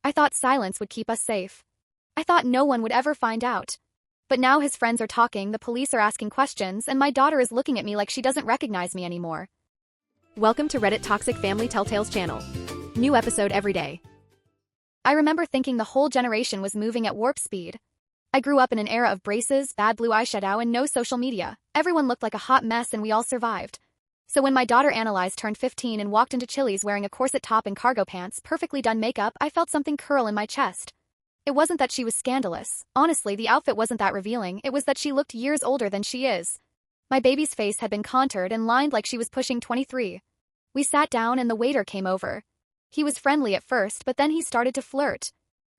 I thought silence would keep us safe. I thought no one would ever find out. But now his friends are talking, the police are asking questions, and my daughter is looking at me like she doesn't recognize me anymore. Welcome to Reddit Toxic Family Telltales channel. New episode every day. I remember thinking the whole generation was moving at warp speed. I grew up in an era of braces, bad blue eyeshadow, and no social media. Everyone looked like a hot mess and we all survived. So when my daughter Annalise turned 15 and walked into Chili's wearing a corset top and cargo pants, perfectly done makeup, I felt something curl in my chest. It wasn't that she was scandalous. Honestly, the outfit wasn't that revealing, it was that she looked years older than she is. My baby's face had been contoured and lined like she was pushing 23. We sat down and the waiter came over. He was friendly at first, but then he started to flirt.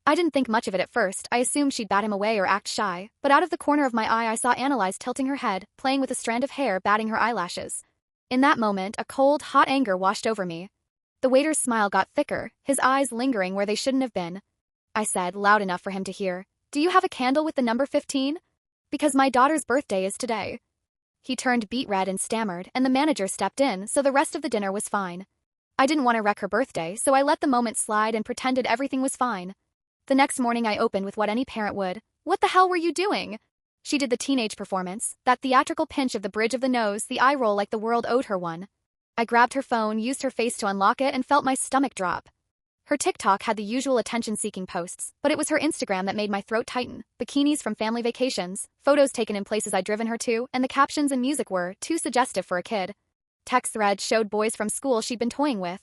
I didn't think much of it at first. I assumed she'd bat him away or act shy, but out of the corner of my eye I saw Annalise tilting her head, playing with a strand of hair, batting her eyelashes. In that moment, a cold, hot anger washed over me. The waiter's smile got thicker, his eyes lingering where they shouldn't have been. I said, loud enough for him to hear, "Do you have a candle with the number 15? Because my daughter's birthday is today." He turned beet red and stammered, and the manager stepped in, so the rest of the dinner was fine. I didn't want to wreck her birthday, so I let the moment slide and pretended everything was fine. The next morning I opened with what any parent would. "What the hell were you doing?" She did the teenage performance, that theatrical pinch of the bridge of the nose, the eye roll like the world owed her one. I grabbed her phone, used her face to unlock it, and felt my stomach drop. Her TikTok had the usual attention-seeking posts, but it was her Instagram that made my throat tighten. Bikinis from family vacations, photos taken in places I'd driven her to, and the captions and music were too suggestive for a kid. Text threads showed boys from school she'd been toying with.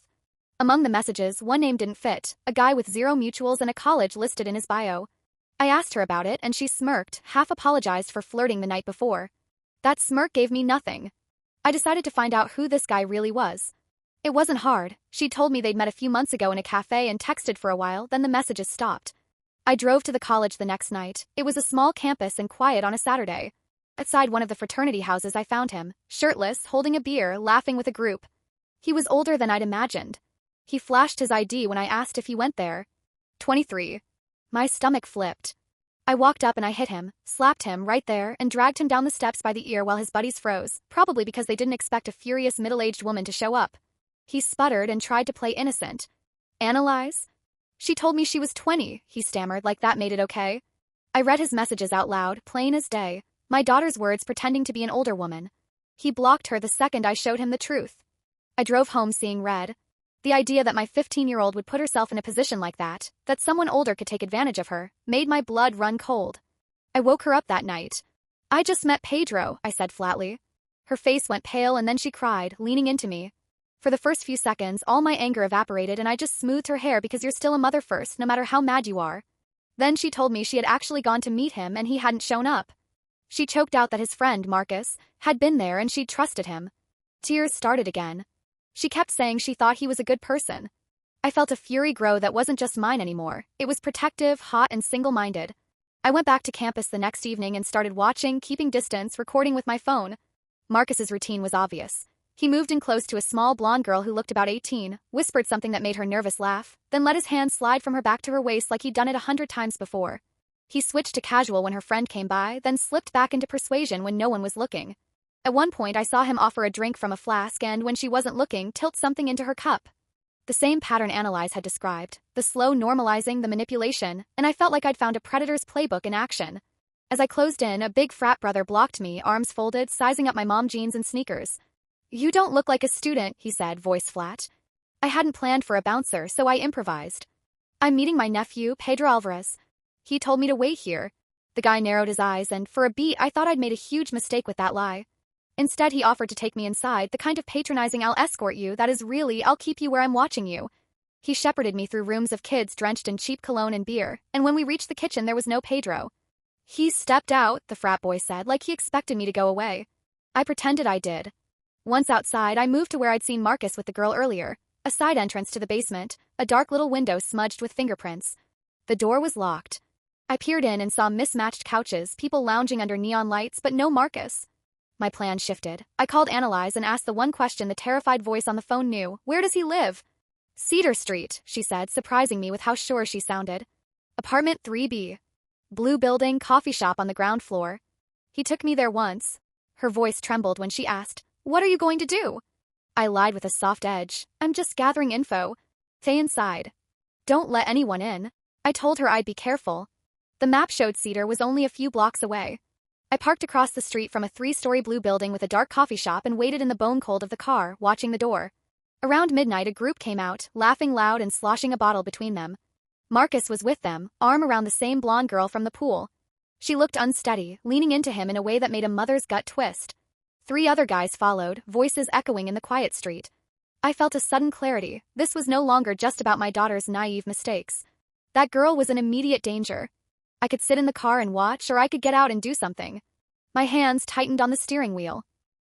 Among the messages, one name didn't fit, a guy with 0 mutuals and a college listed in his bio. I asked her about it and she smirked, half apologized for flirting the night before. That smirk gave me nothing. I decided to find out who this guy really was. It wasn't hard. She'd told me they'd met a few months ago in a cafe and texted for a while, then the messages stopped. I drove to the college the next night. It was a small campus and quiet on a Saturday. Outside one of the fraternity houses I found him, shirtless, holding a beer, laughing with a group. He was older than I'd imagined. He flashed his ID when I asked if he went there. 23. My stomach flipped. I walked up and I hit him, slapped him right there, and dragged him down the steps by the ear while his buddies froze, probably because they didn't expect a furious middle-aged woman to show up. He sputtered and tried to play innocent. "Annalise?" "She told me she was 20, he stammered like that made it okay. I read his messages out loud, plain as day. My daughter's words pretending to be an older woman. He blocked her the second I showed him the truth. I drove home seeing red. The idea that my 15-year-old would put herself in a position like that someone older could take advantage of her, made my blood run cold. I woke her up that night. "I just met Pedro," I said flatly. Her face went pale and then she cried, leaning into me. For the first few seconds, all my anger evaporated and I just smoothed her hair because you're still a mother first, no matter how mad you are. Then she told me she had actually gone to meet him and he hadn't shown up. She choked out that his friend, Marcus, had been there and she'd trusted him. Tears started again. She kept saying she thought he was a good person. I felt a fury grow that wasn't just mine anymore. It was protective, hot, and single-minded. I went back to campus the next evening and started watching, keeping distance, recording with my phone. Marcus's routine was obvious. He moved in close to a small blonde girl who looked about 18, whispered something that made her nervous laugh, then let his hand slide from her back to her waist like he'd done it 100 times before. He switched to casual when her friend came by, then slipped back into persuasion when no one was looking. At one point I saw him offer a drink from a flask and, when she wasn't looking, tilt something into her cup. The same pattern Annalise had described, the slow normalizing, the manipulation, and I felt like I'd found a predator's playbook in action. As I closed in, a big frat brother blocked me, arms folded, sizing up my mom jeans and sneakers. "You don't look like a student," he said, voice flat. I hadn't planned for a bouncer, so I improvised. "I'm meeting my nephew, Pedro Alvarez. He told me to wait here." The guy narrowed his eyes and, for a beat, I thought I'd made a huge mistake with that lie. Instead, he offered to take me inside, the kind of patronizing "I'll escort you" that is really "I'll keep you where I'm watching you." He shepherded me through rooms of kids drenched in cheap cologne and beer, and when we reached the kitchen there was no Pedro. "He stepped out," the frat boy said, like he expected me to go away. I pretended I did. Once outside, I moved to where I'd seen Marcus with the girl earlier, a side entrance to the basement, a dark little window smudged with fingerprints. The door was locked. I peered in and saw mismatched couches, people lounging under neon lights, but no Marcus. My plan shifted. I called Annalise and asked the one question the terrified voice on the phone knew. "Where does he live?" "Cedar Street," she said, surprising me with how sure she sounded. "Apartment 3B. Blue building, coffee shop on the ground floor." He took me there once. Her voice trembled when she asked, "What are you going to do?" I lied with a soft edge. "I'm just gathering info. Stay inside." Don't let anyone in. I told her I'd be careful. The map showed Cedar was only a few blocks away. I parked across the street from a 3-story blue building with a dark coffee shop and waited in the bone cold of the car, watching the door. Around midnight, a group came out, laughing loud and sloshing a bottle between them. Marcus was with them, arm around the same blonde girl from the pool. She looked unsteady, leaning into him in a way that made a mother's gut twist. 3 other guys followed, voices echoing in the quiet street. I felt a sudden clarity. This was no longer just about my daughter's naive mistakes. That girl was in immediate danger. I could sit in the car and watch, or I could get out and do something. My hands tightened on the steering wheel.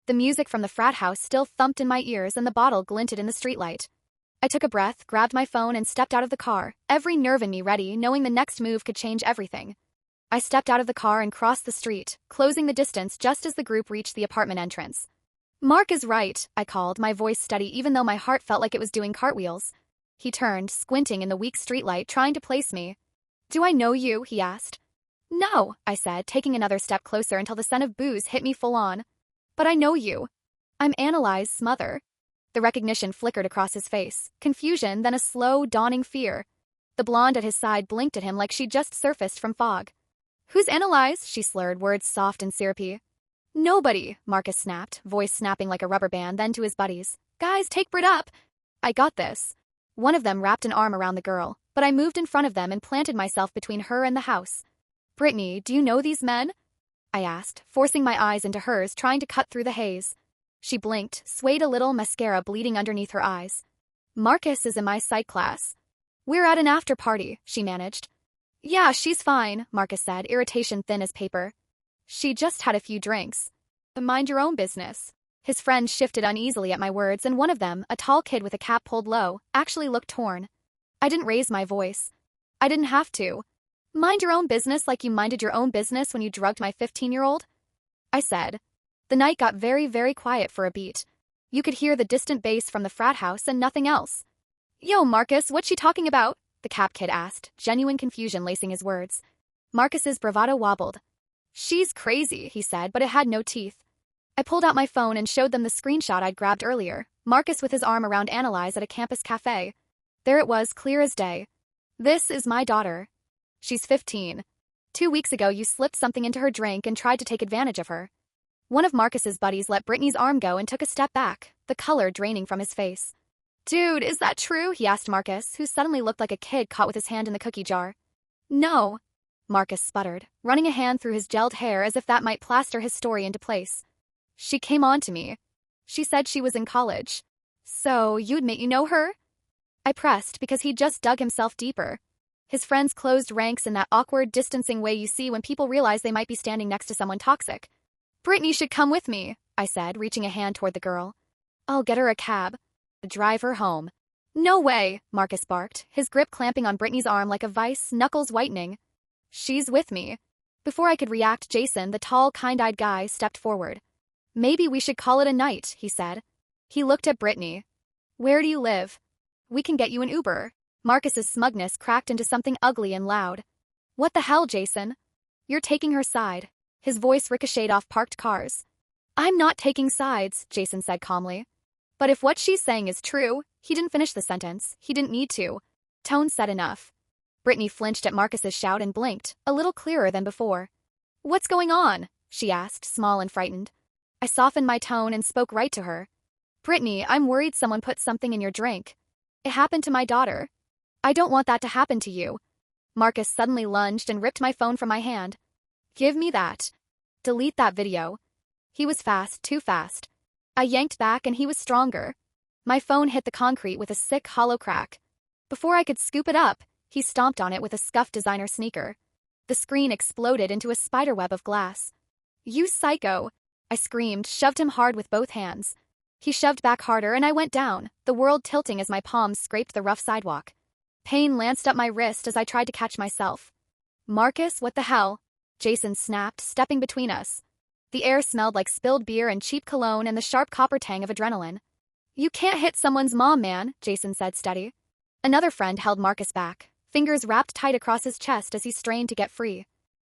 The music from the frat house still thumped in my ears and the bottle glinted in the streetlight. I took a breath, grabbed my phone and stepped out of the car, every nerve in me ready, knowing the next move could change everything. I stepped out of the car and crossed the street, closing the distance just as the group reached the apartment entrance. "Mark is right," I called, my voice steady even though my heart felt like it was doing cartwheels. He turned, squinting in the weak streetlight, trying to place me. "Do I know you?" he asked. "No," I said, taking another step closer until the scent of booze hit me full on. "But I know you. I'm Annalise's mother." The recognition flickered across his face, confusion, then a slow, dawning fear. The blonde at his side blinked at him like she'd just surfaced from fog. "Who's Annalise?" she slurred, words soft and syrupy. "Nobody," Marcus snapped, voice snapping like a rubber band, then to his buddies. "Guys, take Brit up." "I got this." One of them wrapped an arm around the girl, but I moved in front of them and planted myself between her and the house. "Brittany, do you know these men?" I asked, forcing my eyes into hers, trying to cut through the haze. She blinked, swayed a little, mascara bleeding underneath her eyes. "Marcus is in my psych class." "We're at an after party," she managed. "Yeah, she's fine," Marcus said, irritation thin as paper. "She just had a few drinks." "Mind your own business." His friends shifted uneasily at my words, and one of them, a tall kid with a cap pulled low, actually looked torn. I didn't raise my voice. I didn't have to. "Mind your own business like you minded your own business when you drugged my 15-year-old? I said. The night got very, very quiet for a beat. You could hear the distant bass from the frat house and nothing else. "Yo, Marcus, what's she talking about?" the cap kid asked, genuine confusion lacing his words. Marcus's bravado wobbled. "She's crazy," he said, but it had no teeth. I pulled out my phone and showed them the screenshot I'd grabbed earlier, Marcus with his arm around Annalise at a campus cafe. There it was, clear as day. "This is my daughter. She's 15. 2 weeks ago you slipped something into her drink and tried to take advantage of her." One of Marcus's buddies let Brittany's arm go and took a step back, the color draining from his face. "Dude, is that true?" he asked Marcus, who suddenly looked like a kid caught with his hand in the cookie jar. "No," Marcus sputtered, running a hand through his gelled hair as if that might plaster his story into place. "She came on to me. She said she was in college. So, you admit you know her?" I pressed because he'd just dug himself deeper. His friends closed ranks in that awkward, distancing way you see when people realize they might be standing next to someone toxic. "Brittany should come with me," I said, reaching a hand toward the girl. "I'll get her a cab. Drive her home." "No way," Marcus barked, his grip clamping on Brittany's arm like a vice, knuckles whitening. "She's with me." Before I could react, Jason, the tall, kind-eyed guy, stepped forward. "Maybe we should call it a night," he said. He looked at Brittany. "Where do you live? We can get you an Uber." Marcus's smugness cracked into something ugly and loud. "What the hell, Jason? You're taking her side." His voice ricocheted off parked cars. "I'm not taking sides," Jason said calmly. "But if what she's saying is true," he didn't finish the sentence. He didn't need to. Tone said enough. Brittany flinched at Marcus's shout and blinked, a little clearer than before. "What's going on?" she asked, small and frightened. I softened my tone and spoke right to her. "Brittany, I'm worried someone put something in your drink. It happened to my daughter. I don't want that to happen to you." Marcus suddenly lunged and ripped my phone from my hand. "Give me that. Delete that video." He was fast, too fast. I yanked back and he was stronger. My phone hit the concrete with a sick, hollow crack. Before I could scoop it up, he stomped on it with a scuffed designer sneaker. The screen exploded into a spiderweb of glass. "You psycho!" I screamed, shoved him hard with both hands. He shoved back harder and I went down, the world tilting as my palms scraped the rough sidewalk. Pain lanced up my wrist as I tried to catch myself. "Marcus, what the hell?" Jason snapped, stepping between us. The air smelled like spilled beer and cheap cologne and the sharp copper tang of adrenaline. "You can't hit someone's mom, man," Jason said steady. Another friend held Marcus back, fingers wrapped tight across his chest as he strained to get free.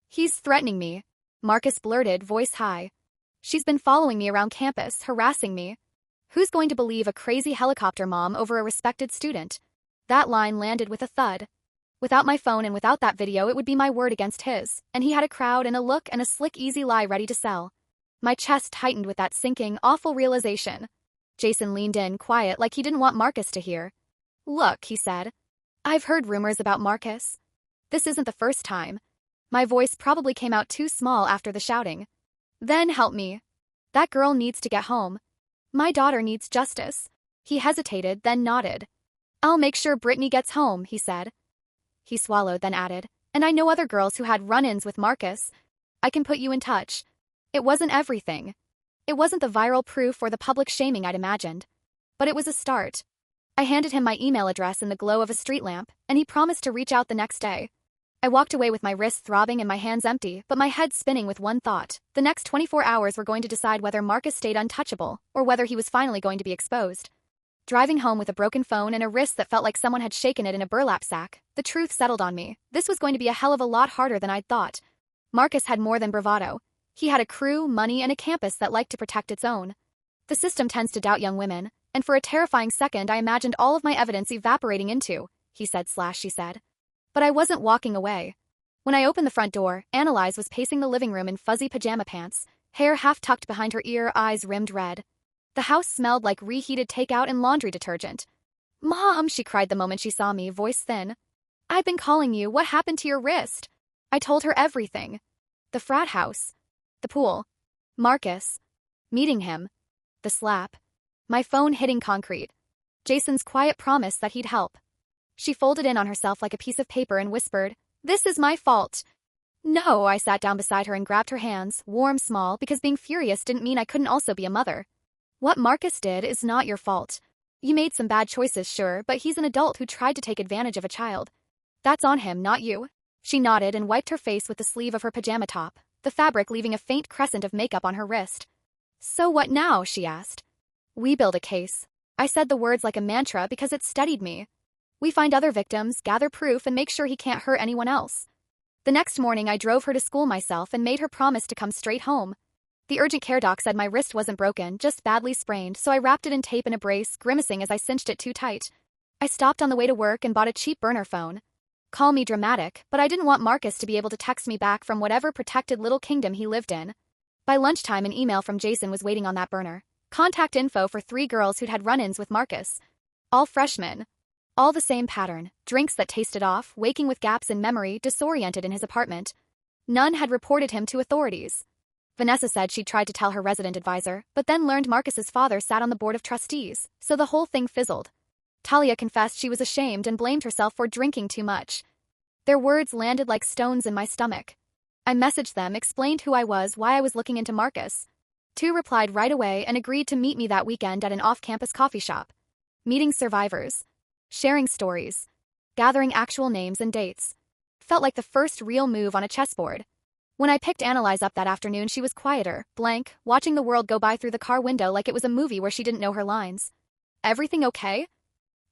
"He's threatening me," Marcus blurted, voice high. "She's been following me around campus, harassing me. Who's going to believe a crazy helicopter mom over a respected student?" That line landed with a thud. Without my phone and without that video, it would be my word against his, and he had a crowd and a look and a slick, easy lie ready to sell. My chest tightened with that sinking, awful realization. Jason leaned in, quiet, like he didn't want Marcus to hear. Look, he said. I've heard rumors about Marcus. This isn't the first time. My voice probably came out too small after the shouting. Then help me. That girl needs to get home. My daughter needs justice. He hesitated, then nodded. I'll make sure Brittany gets home, he said. He swallowed, then added, and I know other girls who had run-ins with Marcus. I can put you in touch. It wasn't everything. It wasn't the viral proof or the public shaming I'd imagined. But it was a start. I handed him my email address in the glow of a street lamp, and he promised to reach out the next day. I walked away with my wrists throbbing and my hands empty, but my head spinning with one thought. The next 24 hours were going to decide whether Marcus stayed untouchable, or whether he was finally going to be exposed. Driving home with a broken phone and a wrist that felt like someone had shaken it in a burlap sack, the truth settled on me. This was going to be a hell of a lot harder than I'd thought. Marcus had more than bravado. He had a crew, money, and a campus that liked to protect its own. The system tends to doubt young women, and for a terrifying second I imagined all of my evidence evaporating into, she said. But I wasn't walking away. When I opened the front door, Annalise was pacing the living room in fuzzy pajama pants, hair half tucked behind her ear, eyes rimmed red. The house smelled like reheated takeout and laundry detergent. Mom, she cried the moment she saw me, voice thin. I've been calling you. What happened to your wrist? I told her everything. The frat house. The pool. Marcus. Meeting him. The slap. My phone hitting concrete. Jason's quiet promise that he'd help. She folded in on herself like a piece of paper and whispered, This is my fault. No, I sat down beside her and grabbed her hands, warm, small, because being furious didn't mean I couldn't also be a mother. What Marcus did is not your fault. You made some bad choices, sure, but he's an adult who tried to take advantage of a child. That's on him, not you. She nodded and wiped her face with the sleeve of her pajama top, the fabric leaving a faint crescent of makeup on her wrist. So what now? She asked. We build a case. I said the words like a mantra because it steadied me. We find other victims, gather proof, and make sure he can't hurt anyone else. The next morning I drove her to school myself and made her promise to come straight home. The urgent care doc said my wrist wasn't broken, just badly sprained, so I wrapped it in tape and a brace, grimacing as I cinched it too tight. I stopped on the way to work and bought a cheap burner phone. Call me dramatic, but I didn't want Marcus to be able to text me back from whatever protected little kingdom he lived in. By lunchtime, an email from Jason was waiting on that burner. Contact info for 3 girls who'd had run-ins with Marcus. All freshmen. All the same pattern, drinks that tasted off, waking with gaps in memory, disoriented in his apartment. None had reported him to authorities. Vanessa said she'd tried to tell her resident advisor, but then learned Marcus's father sat on the board of trustees, so the whole thing fizzled. Talia confessed she was ashamed and blamed herself for drinking too much. Their words landed like stones in my stomach. I messaged them, explained who I was, why I was looking into Marcus. 2 replied right away and agreed to meet me that weekend at an off-campus coffee shop. Meeting survivors. Sharing stories. Gathering actual names and dates. Felt like the first real move on a chessboard. When I picked Annalise up that afternoon, she was quieter, blank, watching the world go by through the car window like it was a movie where she didn't know her lines. Everything okay?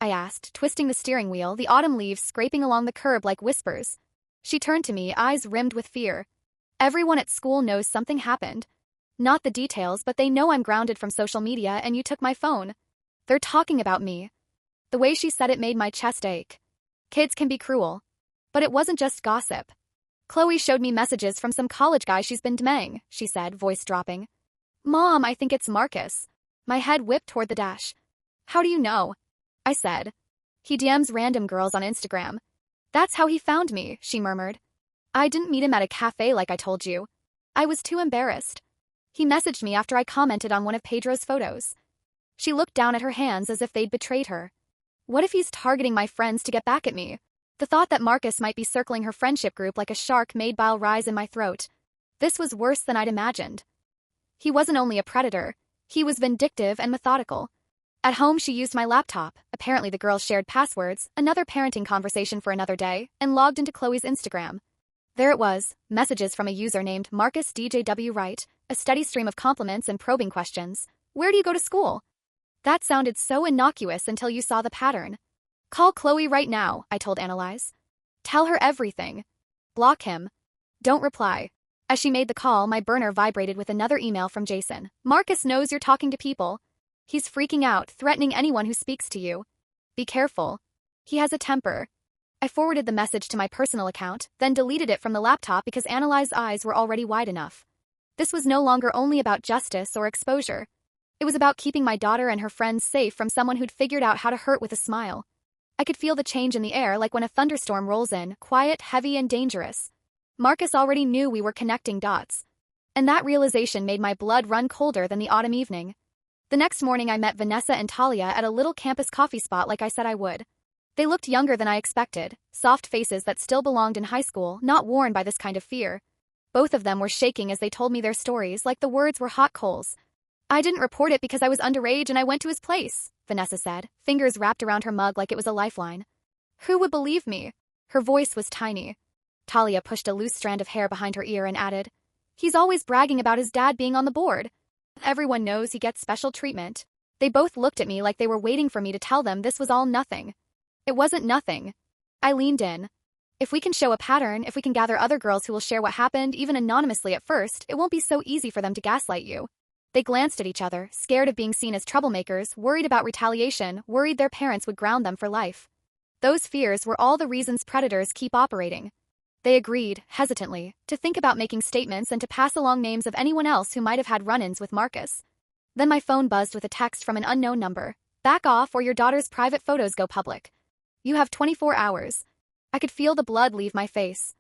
I asked, twisting the steering wheel, the autumn leaves scraping along the curb like whispers. She turned to me, eyes rimmed with fear. Everyone at school knows something happened. Not the details, but they know I'm grounded from social media and you took my phone. They're talking about me. The way she said it made my chest ache. Kids can be cruel. But it wasn't just gossip. Chloe showed me messages from some college guy she's been DMing, she said, voice dropping. Mom, I think it's Marcus. My head whipped toward the dash. How do you know? I said. He DMs random girls on Instagram. That's how he found me, she murmured. I didn't meet him at a cafe like I told you. I was too embarrassed. He messaged me after I commented on one of Pedro's photos. She looked down at her hands as if they'd betrayed her. What if he's targeting my friends to get back at me? The thought that Marcus might be circling her friendship group like a shark made bile rise in my throat. This was worse than I'd imagined. He wasn't only a predator, he was vindictive and methodical. At home, she used my laptop, apparently the girls shared passwords, another parenting conversation for another day, and logged into Chloe's Instagram. There it was, messages from a user named Marcus DJW Wright, a steady stream of compliments and probing questions. Where do you go to school? That sounded so innocuous until you saw the pattern. Call Chloe right now, I told Annalise. Tell her everything. Block him. Don't reply. As she made the call, my burner vibrated with another email from Jason. Marcus knows you're talking to people. He's freaking out, threatening anyone who speaks to you. Be careful. He has a temper. I forwarded the message to my personal account, then deleted it from the laptop because Annalai's eyes were already wide enough. This was no longer only about justice or exposure. It was about keeping my daughter and her friends safe from someone who'd figured out how to hurt with a smile. I could feel the change in the air like when a thunderstorm rolls in, quiet, heavy, and dangerous. Marcus already knew we were connecting dots. And that realization made my blood run colder than the autumn evening. The next morning I met Vanessa and Talia at a little campus coffee spot like I said I would. They looked younger than I expected, soft faces that still belonged in high school, not worn by this kind of fear. Both of them were shaking as they told me their stories like the words were hot coals. I didn't report it because I was underage and I went to his place, Vanessa said, fingers wrapped around her mug like it was a lifeline. Who would believe me? Her voice was tiny. Talia pushed a loose strand of hair behind her ear and added, He's always bragging about his dad being on the board. Everyone knows he gets special treatment. They both looked at me like they were waiting for me to tell them this was all nothing. It wasn't nothing. I leaned in. If we can show a pattern, if we can gather other girls who will share what happened, even anonymously at first, it won't be so easy for them to gaslight you. They glanced at each other, scared of being seen as troublemakers, worried about retaliation, worried their parents would ground them for life. Those fears were all the reasons predators keep operating. They agreed, hesitantly, to think about making statements and to pass along names of anyone else who might have had run-ins with Marcus. Then my phone buzzed with a text from an unknown number. Back off or your daughter's private photos go public. You have 24 hours. I could feel the blood leave my face.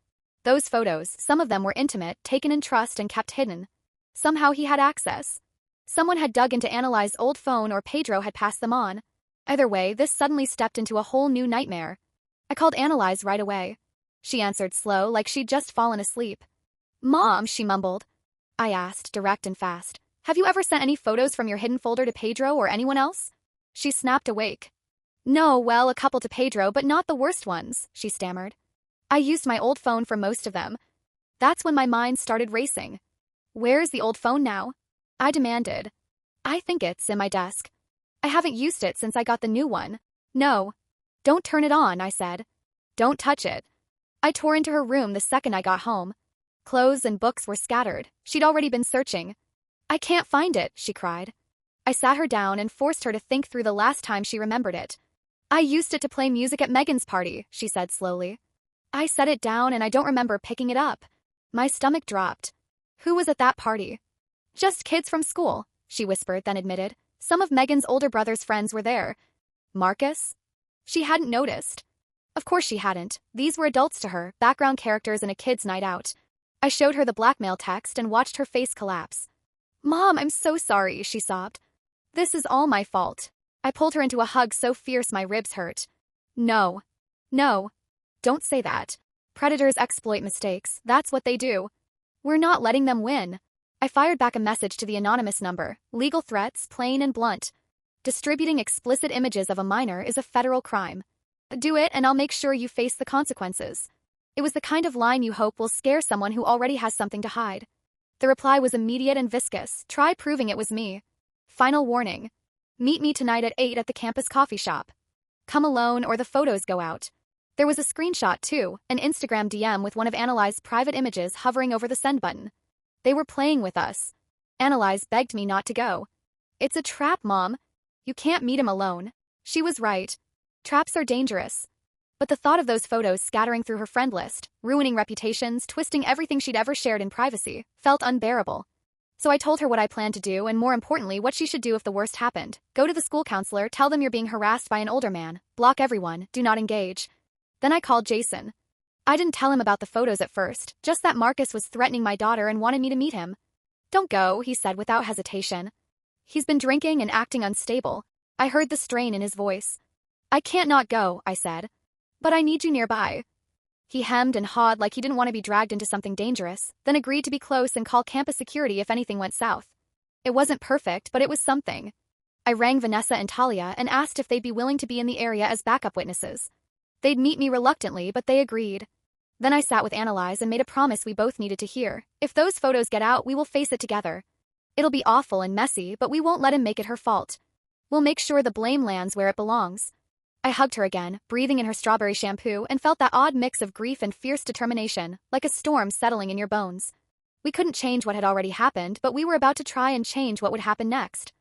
Those photos, some of them were intimate, taken in trust and kept hidden. Somehow he had access. Someone had dug into Annalai's old phone or Pedro had passed them on. Either way, this suddenly stepped into a whole new nightmare. I called Annalai's right away. She answered slow, like she'd just fallen asleep. Mom, she mumbled. I asked, direct and fast. Have you ever sent any photos from your hidden folder to Pedro or anyone else? She snapped awake. No, well, a couple to Pedro, but not the worst ones, she stammered. I used my old phone for most of them. That's when my mind started racing. Where's the old phone now? I demanded. I think it's in my desk. I haven't used it since I got the new one. No. Don't turn it on, I said. Don't touch it. I tore into her room the second I got home. Clothes and books were scattered. She'd already been searching. I can't find it, she cried. I sat her down and forced her to think through the last time she remembered it. I used it to play music at Megan's party, she said slowly. I set it down and I don't remember picking it up. My stomach dropped. Who was at that party? Just kids from school, she whispered, then admitted. Some of Megan's older brother's friends were there. Marcus? She hadn't noticed. Of course she hadn't. These were adults to her, background characters in a kid's night out. I showed her the blackmail text and watched her face collapse. Mom, I'm so sorry, she sobbed. This is all my fault. I pulled her into a hug so fierce my ribs hurt. No. No. Don't say that. Predators exploit mistakes, that's what they do. We're not letting them win. I fired back a message to the anonymous number, legal threats, plain and blunt. Distributing explicit images of a minor is a federal crime. Do it and I'll make sure you face the consequences. It was the kind of line you hope will scare someone who already has something to hide. The reply was immediate and viscous. Try proving it was me. Final warning. Meet me tonight at 8 at the campus coffee shop. Come alone or the photos go out. There was a screenshot too, an Instagram DM with one of Annalai's private images hovering over the send button. They were playing with us. Annalise begged me not to go. It's a trap, Mom. You can't meet him alone. She was right. Traps are dangerous. But the thought of those photos scattering through her friend list, ruining reputations, twisting everything she'd ever shared in privacy, felt unbearable. So I told her what I planned to do and more importantly what she should do if the worst happened. Go to the school counselor, tell them you're being harassed by an older man, block everyone, do not engage. Then I called Jason. I didn't tell him about the photos at first, just that Marcus was threatening my daughter and wanted me to meet him. Don't go, he said without hesitation. He's been drinking and acting unstable. I heard the strain in his voice. I can't not go, I said. But I need you nearby. He hemmed and hawed like he didn't want to be dragged into something dangerous, then agreed to be close and call campus security if anything went south. It wasn't perfect, but it was something. I rang Vanessa and Talia and asked if they'd be willing to be in the area as backup witnesses. They'd meet me reluctantly, but they agreed. Then I sat with Annalise and made a promise we both needed to hear. If those photos get out, we will face it together. It'll be awful and messy, but we won't let him make it her fault. We'll make sure the blame lands where it belongs. I hugged her again, breathing in her strawberry shampoo, and felt that odd mix of grief and fierce determination, like a storm settling in your bones. We couldn't change what had already happened, but we were about to try and change what would happen next.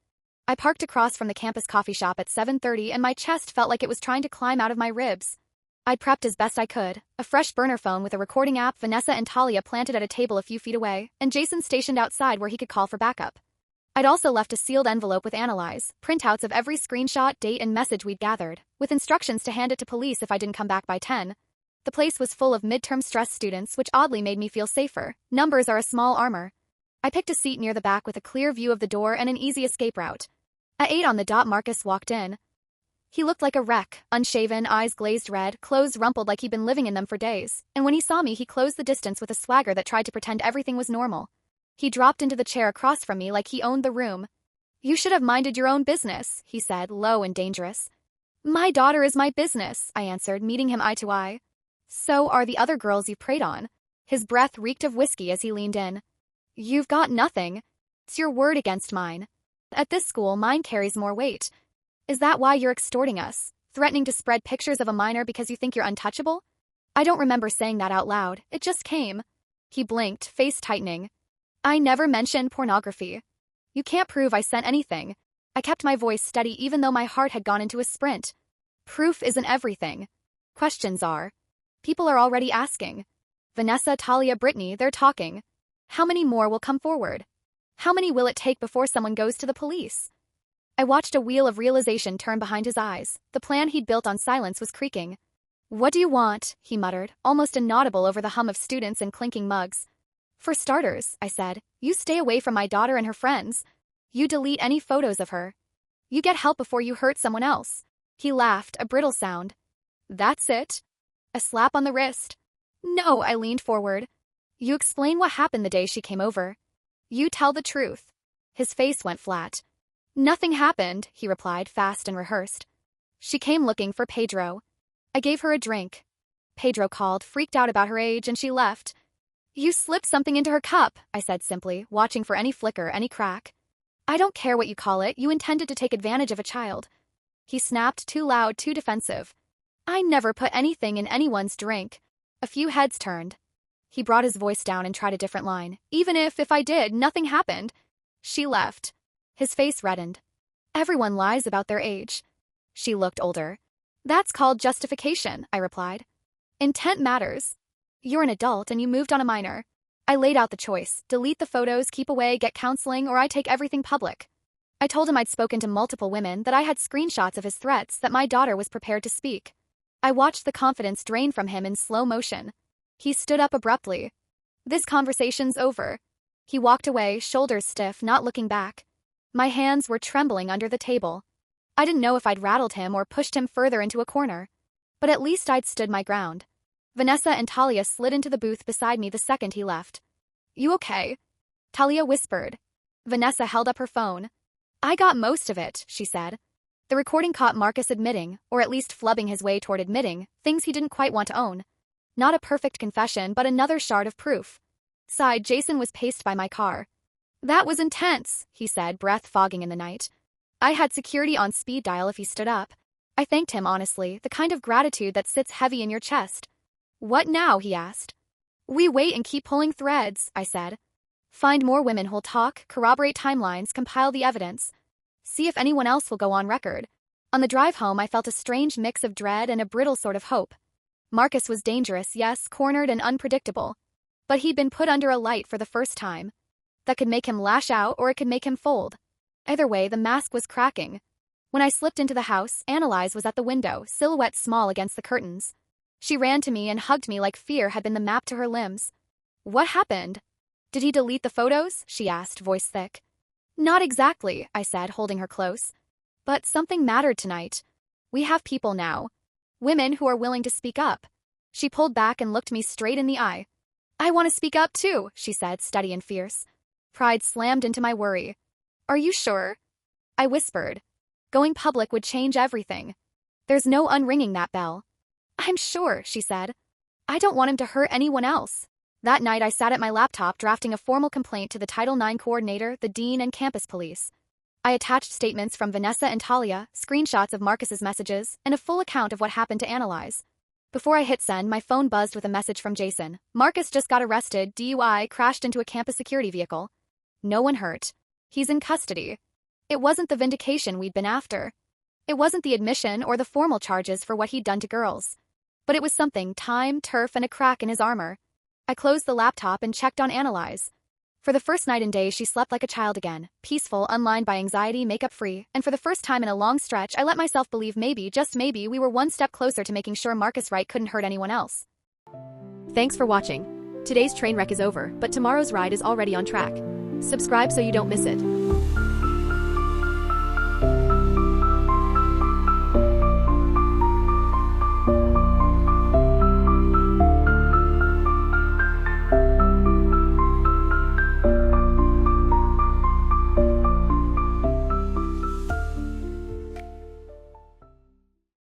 I parked across from the campus coffee shop at 7:30 and my chest felt like it was trying to climb out of my ribs. I'd prepped as best I could, a fresh burner phone with a recording app, Vanessa and Talia planted at a table a few feet away, and Jason stationed outside where he could call for backup. I'd also left a sealed envelope with Analyze, printouts of every screenshot, date, and message we'd gathered, with instructions to hand it to police if I didn't come back by 10. The place was full of midterm stress students, which oddly made me feel safer. Numbers are a small armor. I picked a seat near the back with a clear view of the door and an easy escape route. At 8 on the dot, Marcus walked in. He looked like a wreck, unshaven, eyes glazed red, clothes rumpled like he'd been living in them for days, and when he saw me he closed the distance with a swagger that tried to pretend everything was normal. He dropped into the chair across from me like he owned the room. "You should have minded your own business," he said, low and dangerous. "My daughter is my business," I answered, meeting him eye to eye. "So are the other girls you preyed on." His breath reeked of whiskey as he leaned in. "You've got nothing. It's your word against mine. At this school, mine carries more weight. Is that why you're extorting us, threatening to spread pictures of a minor because you think you're untouchable?" I don't remember saying that out loud, it just came. He blinked, face tightening. "I never mentioned pornography. You can't prove I sent anything." I kept my voice steady even though my heart had gone into a sprint. "Proof isn't everything. Questions are. People are already asking. Vanessa, Talia, Brittany, they're talking. How many more will come forward? How many will it take before someone goes to the police?" I watched a wheel of realization turn behind his eyes. The plan he'd built on silence was creaking. "What do you want?" he muttered, almost inaudible over the hum of students and clinking mugs. "For starters," I said, "you stay away from my daughter and her friends. You delete any photos of her. You get help before you hurt someone else." He laughed, a brittle sound. "That's it?" A slap on the wrist. "No," I leaned forward. "You explain what happened the day she came over. You tell the truth." His face went flat. "Nothing happened," he replied, fast and rehearsed. "She came looking for Pedro. I gave her a drink. Pedro called, freaked out about her age, and she left. You slipped something into her cup," I said simply, watching for any flicker, any crack. "I don't care what you call it, you intended to take advantage of a child." He snapped, too loud, too defensive. "I never put anything in anyone's drink." A few heads turned. He brought his voice down and tried a different line. "Even if I did, nothing happened. She left." His face reddened. "Everyone lies about their age." She looked older. "That's called justification," I replied. "Intent matters. You're an adult and you moved on a minor." I laid out the choice: delete the photos, keep away, get counseling, or I take everything public. I told him I'd spoken to multiple women, that I had screenshots of his threats, that my daughter was prepared to speak. I watched the confidence drain from him in slow motion. He stood up abruptly. "This conversation's over." He walked away, shoulders stiff, not looking back. My hands were trembling under the table. I didn't know if I'd rattled him or pushed him further into a corner. But at least I'd stood my ground. Vanessa and Talia slid into the booth beside me the second he left. "You okay?" Talia whispered. Vanessa held up her phone. "I got most of it," she said. The recording caught Marcus admitting, or at least flubbing his way toward admitting, things he didn't quite want to own. Not a perfect confession, but another shard of proof. Side, Jason was paced by my car. "That was intense," he said, breath fogging in the night. I had security on speed dial if he stood up. I thanked him honestly, the kind of gratitude that sits heavy in your chest. "What now?" he asked. "We wait and keep pulling threads," I said. "Find more women who'll talk, corroborate timelines, compile the evidence. See if anyone else will go on record." On the drive home, I felt a strange mix of dread and a brittle sort of hope. Marcus was dangerous, yes, cornered and unpredictable. But he'd been put under a light for the first time. That could make him lash out or it could make him fold. Either way, the mask was cracking. When I slipped into the house, Analyze was at the window, silhouette small against the curtains. She ran to me and hugged me like fear had been the map to her limbs. "What happened?" "Did he delete the photos?" she asked, voice thick. "Not exactly," I said, holding her close. "But something mattered tonight. We have people now. Women who are willing to speak up." She pulled back and looked me straight in the eye. "I want to speak up too," she said, steady and fierce. Pride slammed into my worry. "Are you sure?" I whispered. "Going public would change everything. There's no unringing that bell." "I'm sure," she said. "I don't want him to hurt anyone else." That night I sat at my laptop drafting a formal complaint to the Title IX coordinator, the dean, and campus police. I attached statements from Vanessa and Talia, screenshots of Marcus's messages, and a full account of what happened to Analyze. Before I hit send, my phone buzzed with a message from Jason. "Marcus just got arrested, DUI, crashed into a campus security vehicle. No one hurt. He's in custody." It wasn't the vindication we'd been after. It wasn't the admission or the formal charges for what he'd done to girls. But it was something: time, turf, and a crack in his armor. I closed the laptop and checked on Analyze. For the first night in days, she slept like a child again, peaceful, unlined by anxiety, makeup-free, and for the first time in a long stretch, I let myself believe maybe, just maybe, we were one step closer to making sure Marcus Wright couldn't hurt anyone else. Thanks for watching. Today's train wreck is over, but tomorrow's ride is already on track. Subscribe so you don't miss it.